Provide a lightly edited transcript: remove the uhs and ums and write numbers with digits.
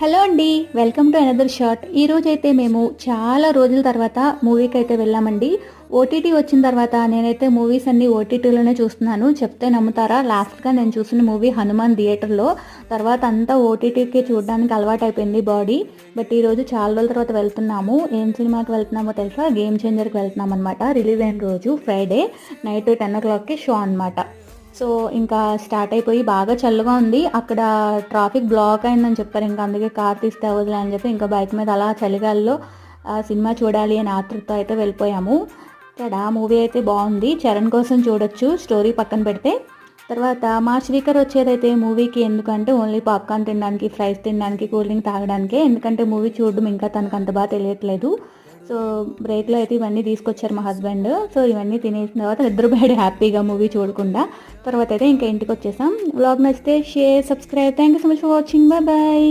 Hello అండి, welcome to another shot. ఈరోజు అయితే మేము చాలా రోజుల తర్వాత మూవీకి అయితే వెళ్ళామండి. ఓటీటీ వచ్చిన తర్వాత నేనైతే మూవీస్ అన్ని ఓటీటీలోనే చూస్తున్నాను. చెప్తే నమ్ముతారా, లాస్ట్గా నేను చూసిన మూవీ హనుమాన్ థియేటర్లో. తర్వాత అంతా ఓటీటీకి చూడడానికి అలవాటు అయిపోయింది బాడీ. బట్ ఈరోజు చాలా రోజుల తర్వాత వెళ్తున్నాము. ఏం సినిమాకి వెళ్తున్నామో తెలుసా? గేమ్ చేంజర్కి వెళ్తున్నాం అనమాట. రిలీజ్ అయిన రోజు ఫ్రైడే నైట్ 10 o'clockకి షో అనమాట. సో ఇంకా స్టార్ట్ అయిపోయి బాగా చల్లగా ఉంది. అక్కడ ట్రాఫిక్ బ్లాక్ అయిందని చెప్పారు. ఇంకా అందుకే కార్ తీస్తే అవ్వదులే అని చెప్పి ఇంకా బైక్ మీద అలా చలిగాల్లో సినిమా చూడాలి అని ఆతృత అయితే వెళ్ళిపోయాము. ఇక్కడ మూవీ అయితే బాగుంది. చరణ్ కోసం చూడొచ్చు, స్టోరీ పక్కన పెడితే. తర్వాత మా స్పీకర్ వచ్చేదైతే మూవీకి ఎందుకంటే ఓన్లీ పాప్కార్న్ తినడానికి, ఫ్రైస్ తినడానికి, కూల్ డ్రింక్ తాగడానికే. ఎందుకంటే మూవీ చూడడం ఇంకా తనకు అంత బాగా తెలియట్లేదు. సో బ్రేక్లో అయితే ఇవన్నీ తీసుకొచ్చారు మా హస్బెండ్. సో ఇవన్నీ తినేసిన తర్వాత నిద్రపోయాడు హ్యాపీగా మూవీ చూడకుండా. తర్వాత అయితే ఇంకా ఇంటికి వచ్చేసాం. వ్లాగ్ నచ్చితే share, subscribe. Thank you so much for watching. Bye bye.